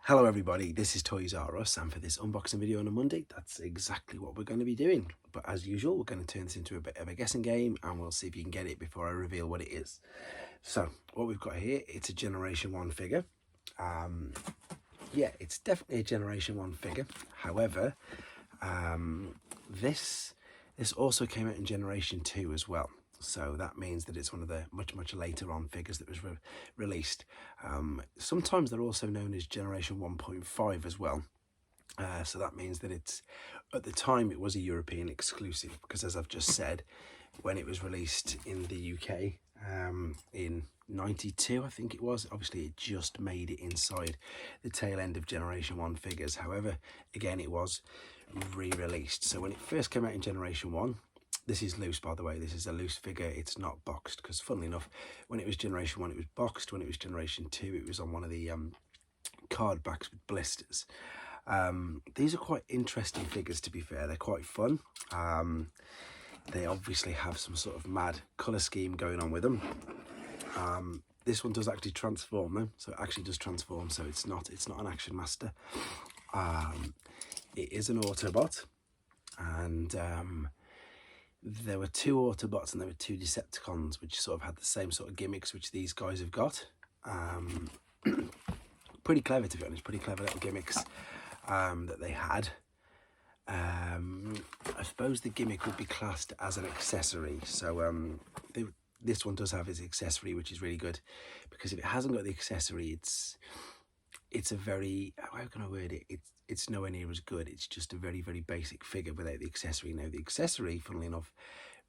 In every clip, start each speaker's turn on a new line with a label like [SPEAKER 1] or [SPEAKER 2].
[SPEAKER 1] Hello everybody, this is Toys R Us, and for this unboxing video on a Monday, that's exactly what we're going to be doing. But as usual, we're going to turn this into a bit of a guessing game, and we'll see if you can get it before I reveal what it is. So, what we've got here, it's a Generation 1 figure. Yeah, it's definitely a Generation 1 figure. However, this also came out in Generation 2 as well. So that means that it's one of the much later on figures that was released. Sometimes they're also known as Generation 1.5 as well. So that means that it's, at the time, it was a European exclusive, because as I've just said, when it was released in the UK in 92, I think it was, obviously it just made it inside the tail end of Generation 1 figures. However, again, it was re-released. So when it first came out in Generation 1, this is loose, by the way, this is a loose figure, it's not boxed, because funnily enough, when it was Generation 1 it was boxed, when it was Generation 2 it was on one of the card backs with blisters. These are quite interesting figures, to be fair. They're quite fun. They obviously have some sort of mad colour scheme going on with them. This one does actually transform though, so it actually does transform, so it's not an Action Master. It is an Autobot, and there were two Autobots and there were two Decepticons, which sort of had the same sort of gimmicks which these guys have got. Pretty clever, to be honest, pretty clever little gimmicks that they had. I suppose the gimmick would be classed as an accessory. So this one does have its accessory, which is really good, because if it hasn't got the accessory, it's a very, how can I word it? It's nowhere near as good. It's just a very basic figure without the accessory. Now the accessory, funnily enough,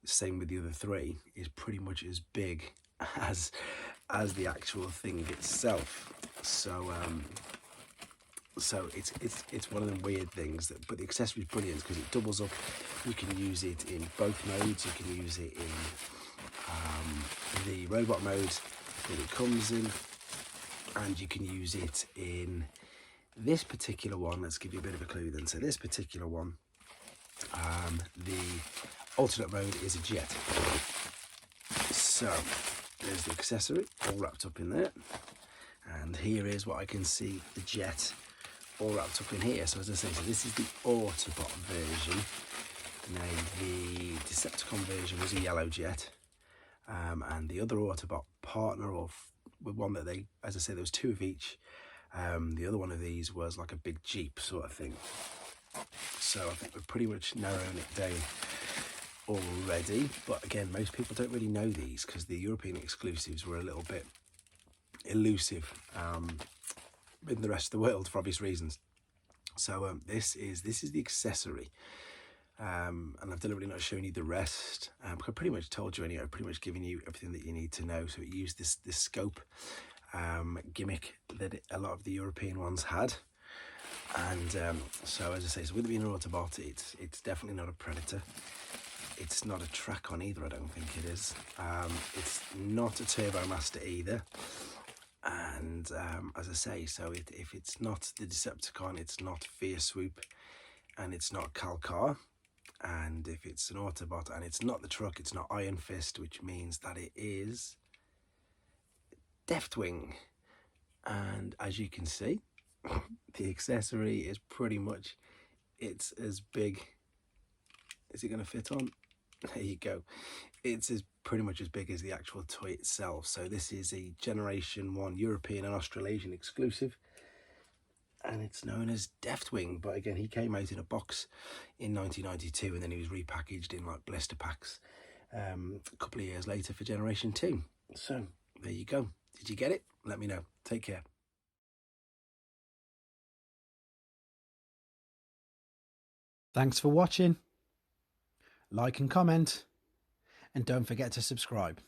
[SPEAKER 1] same with the other three, is pretty much as big as the actual thing itself. So so it's one of them weird things that, but the accessory is brilliant because it doubles up. You can use it in both modes. You can use it in the robot mode that it comes in, and you can use it in this particular one. Let's give you a bit of a clue then. So this particular one, the alternate mode is a jet. So there's the accessory all wrapped up in there, and here is what I can see, the jet all wrapped up in here. So as I say, so this is the Autobot version. Now the Decepticon version was a yellow jet, and the other Autobot partner, or with one that they, as I say, there was two of each. The other one of these was like a big Jeep sort of thing. So I think we're pretty much narrowing it down already. But again, most people don't really know these because the European exclusives were a little bit elusive in the rest of the world for obvious reasons. So this is the accessory. And I've deliberately not shown you the rest. I pretty much told you anyway. I've pretty much given you everything that you need to know. So it used this scope gimmick that a lot of the European ones had. And so as I say, so with it being an Autobot, it's definitely not a Predator. It's not a Tracon either, I don't think it is. It's not a Turbo Master either. And as I say, so if it's not the Decepticon, it's not Fear Swoop, and it's not Calcar. And if it's an Autobot and it's not the truck, it's not Iron Fist, which means that it is Deathwing. And as you can see, the accessory is pretty much, it's as big. Is it going to fit on? There you go. It's pretty much as big as the actual toy itself. So this is a Generation 1 European and Australasian exclusive, and it's known as Deathwing. But again, he came out in a box in 1992, and then he was repackaged in like blister packs a couple of years later for Generation 2. So there you go. Did you get it? Let me know. Take care.
[SPEAKER 2] Thanks for watching. Like and comment, and don't forget to subscribe.